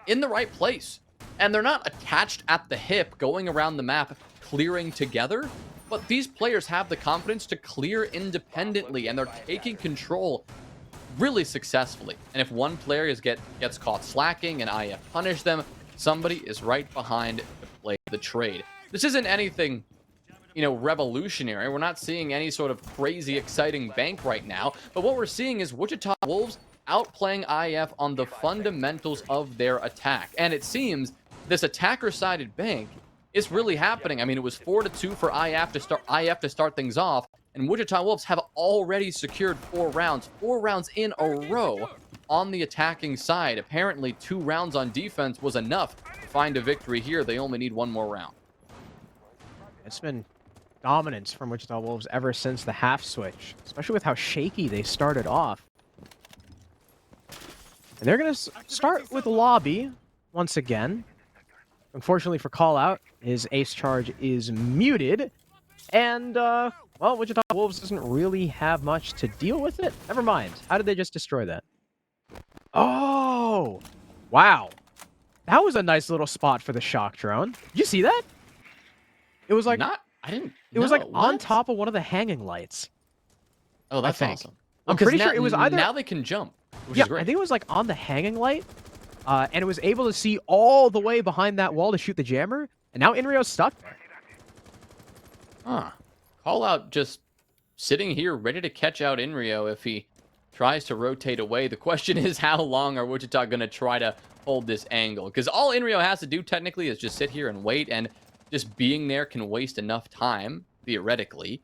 in the right place. And they're not attached at the hip, going around the map, clearing together. But these players have the confidence to clear independently, and they're taking control really successfully. And if one player gets caught slacking and IF punish them, somebody is right behind to play the trade. This isn't anything, revolutionary. We're not seeing any sort of crazy, exciting bank right now. But what we're seeing is Wichita Wolves outplaying IF on the fundamentals of their attack. And it seems this attacker-sided bank is really happening. I mean, it was 4-2 for IF to start things off, and Wichita Wolves have already secured 4 rounds in a row on the attacking side. Apparently, 2 rounds on defense was enough to find a victory here. They only need 1 more round. It's been dominance from Wichita Wolves ever since the half switch, especially with how shaky they started off. And they're going to start with lobby once again. Unfortunately for Callout, his ace charge is muted. And, well, Wichita Wolves doesn't really have much to deal with it. Never mind. How did they just destroy that? Oh! Wow. That was a nice little spot for the shock drone. Did you see that? It was like... It was like on top of one of the hanging lights. Oh, that's awesome. I'm pretty sure it was either... Now they can jump, which is great. I think it was like on the hanging light. And it was able to see all the way behind that wall to shoot the jammer. And now Inrio's stuck there. Huh. Callout just sitting here ready to catch out Inrio if he tries to rotate away. The question is, how long are Wichita going to try to hold this angle? Because all Inrio has to do technically is just sit here and wait, and just being there can waste enough time, theoretically.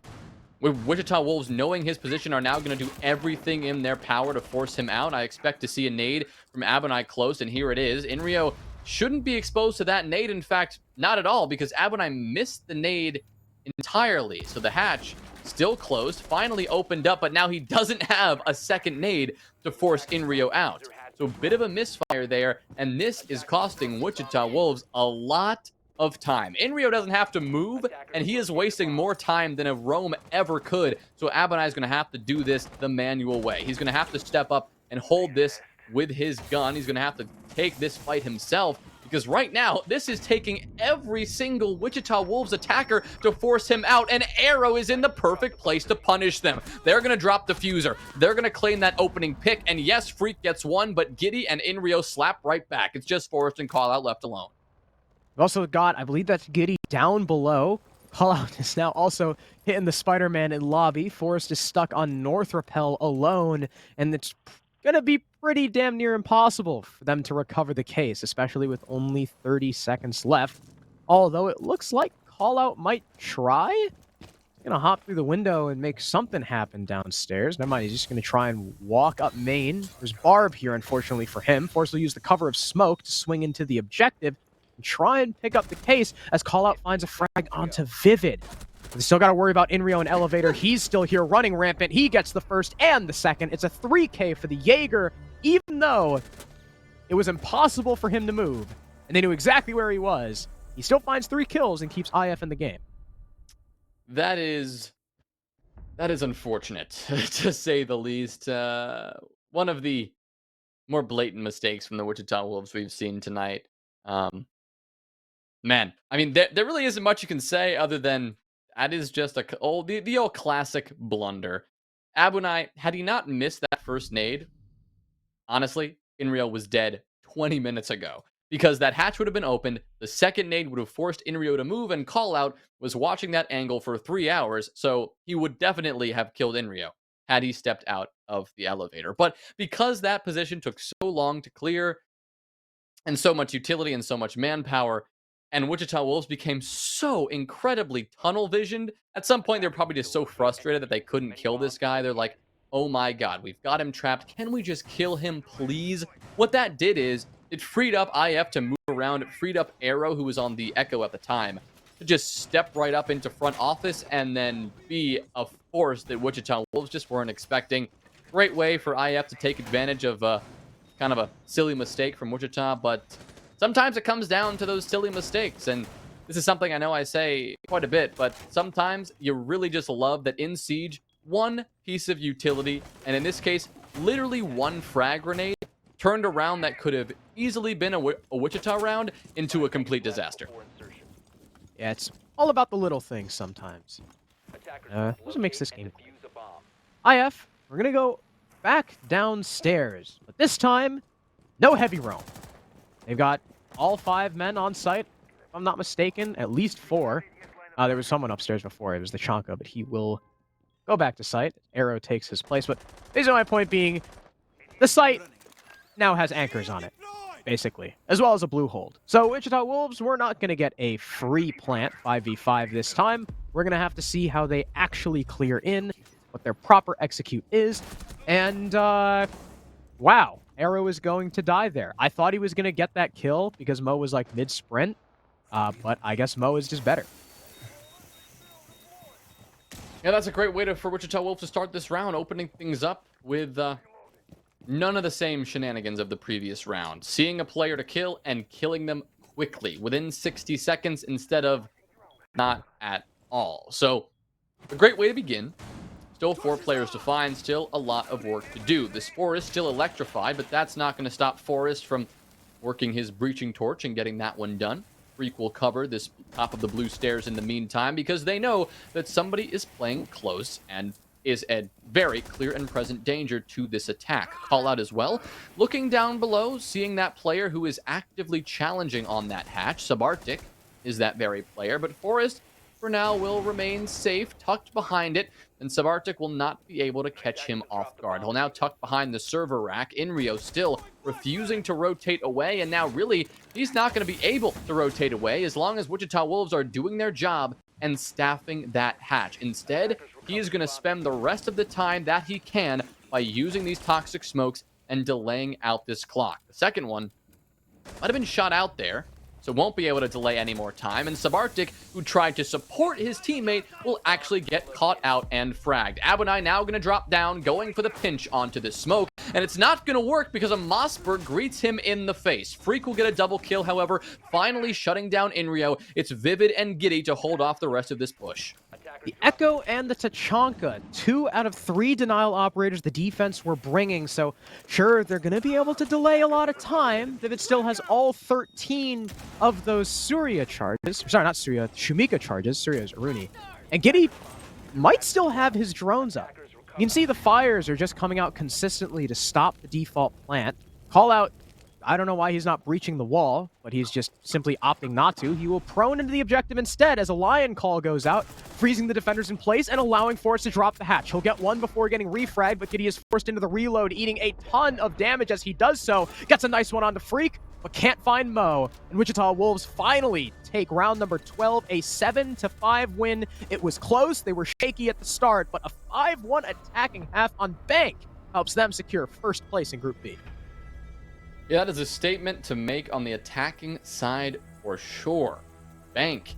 With Wichita Wolves knowing his position are now going to do everything in their power to force him out. I expect to see a nade from Abonai close, and here it is. Inrio shouldn't be exposed to that nade. In fact, not at all, because Abonai missed the nade entirely. So the hatch still closed, finally opened up, but now he doesn't have a second nade to force Inrio out. So a bit of a misfire there, and this is costing Wichita Wolves a lot of time. Inrio doesn't have to move, and he is wasting more time than a roam ever could. So Abonai is going to have to do this the manual way. He's going to have to step up and hold this with his gun. He's going to have to take this fight himself, because right now, this is taking every single Wichita Wolves attacker to force him out, and Arrow is in the perfect place to punish them. They're going to drop Diffuser. They're going to claim that opening pick, and yes, Freak gets one, but Giddy and Inrio slap right back. It's just Forrest and Callout left alone. We've also got, I believe that's Giddy down below. Callout is now also hitting the Spider-Man in lobby. Forrest is stuck on North Rappel alone, and it's going to be pretty damn near impossible for them to recover the case, especially with only 30 seconds left. Although it looks like Callout might try. He's going to hop through the window and make something happen downstairs. Never mind, he's just going to try and walk up main. There's Barb here, unfortunately for him. Forrest will use the cover of smoke to swing into the objective and try and pick up the case as Callout finds a frag onto Vivid. They still got to worry about Inrio and Elevator. He's still here running rampant. He gets the first and the second. It's a 3K for the Jaeger, even though it was impossible for him to move, and they knew exactly where he was. He still finds 3 kills and keeps IF in the game. That is unfortunate, to say the least. One of the more blatant mistakes from the Wichita Wolves we've seen tonight. Man, I mean, there really isn't much you can say other than that is just the old classic blunder. Abonai, had he not missed that first nade, honestly, Inrio was dead 20 minutes ago, because that hatch would have been opened, the second nade would have forced Inrio to move, and Callout was watching that angle for 3 hours, so he would definitely have killed Inrio had he stepped out of the elevator. But because that position took so long to clear, and so much utility and so much manpower, and Wichita Wolves became so incredibly tunnel visioned. At some point, they're probably just so frustrated that they couldn't kill this guy. They're like, oh my god, we've got him trapped. Can we just kill him, please? What that did is it freed up IF to move around. It freed up Arrow, who was on the Echo at the time, to just step right up into front office and then be a force that Wichita Wolves just weren't expecting. Great way for IF to take advantage of kind of a silly mistake from Wichita, but sometimes it comes down to those silly mistakes. And this is something I know I say quite a bit, but sometimes you really just love that in Siege, one piece of utility, and in this case, literally one frag grenade, turned a round that could have easily been a Wichita round into a complete disaster. Yeah, it's all about the little things sometimes. What makes this game? IF, we're gonna go back downstairs, but this time, no heavy roam. They've got all 5 men on site, if I'm not mistaken, at least 4. There was someone upstairs before, it was the Chonka, but he will go back to site. Arrow takes his place, but basically my point being, the site now has anchors on it, basically, as well as a blue hold. So Wichita Wolves, we're not going to get a free plant 5v5 this time. We're going to have to see how they actually clear in, what their proper execute is, and wow, Arrow is going to die there. I thought he was going to get that kill because Mo was like mid-sprint, but I guess Mo is just better. Yeah, that's a great way for Wichita Wolves to start this round, opening things up with none of the same shenanigans of the previous round. Seeing a player to kill and killing them quickly, within 60 seconds instead of not at all. So, a great way to begin. Still 4 players to find, still a lot of work to do. This Forest still electrified, but that's not going to stop Forest from working his breaching torch and getting that one done. Freak will cover this top of the blue stairs in the meantime because they know that somebody is playing close and is a very clear and present danger to this attack. Call out as well. Looking down below, seeing that player who is actively challenging on that hatch. Subarctic is that very player, but Forest for now will remain safe, tucked behind it, and Subarctic will not be able to catch him off guard. He'll now tuck behind the server rack. Inrio still refusing to rotate away, and now really, he's not going to be able to rotate away as long as Wichita Wolves are doing their job and staffing that hatch. Instead, he is going to spend the rest of the time that he can by using these toxic smokes and delaying out this clock. The second one might have been shot out there, so won't be able to delay any more time, and Subarctic, who tried to support his teammate, will actually get caught out and fragged. Abonai now going to drop down, going for the pinch onto this smoke, and it's not going to work because a Mossberg greets him in the face. Freak will get a double kill, however, finally shutting down Inrio. It's Vivid and Giddy to hold off the rest of this push. The Echo and the Tachanka, 2 out of 3 denial operators the defense were bringing, so sure, they're going to be able to delay a lot of time. Vivid still has all 13 of those Surya charges. Sorry, not Surya, Shumika charges. Surya is Aruni. And Giddy might still have his drones up. You can see the fires are just coming out consistently to stop the default plant. Call out, I don't know why he's not breaching the wall, but he's just simply opting not to. He will prone into the objective instead as a Lion Call goes out, freezing the defenders in place and allowing Forrest to drop the hatch. He'll get one before getting refragged, but Giddy is forced into the reload, eating a ton of damage as he does so. Gets a nice one on the Freak, but can't find Mo. And Wichita Wolves finally take round number 12, a 7-5 win. It was close, they were shaky at the start, but a 5-1 attacking half on Bank helps them secure first place in Group B. Yeah, that is a statement to make on the attacking side for sure. Bank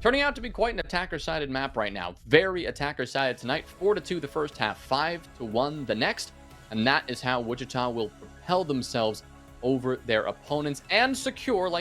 turning out to be quite an attacker-sided map right now. Very attacker-sided tonight. 4-2 the first half, 5-1 the next. And that is how Wichita will propel themselves over their opponents and secure, like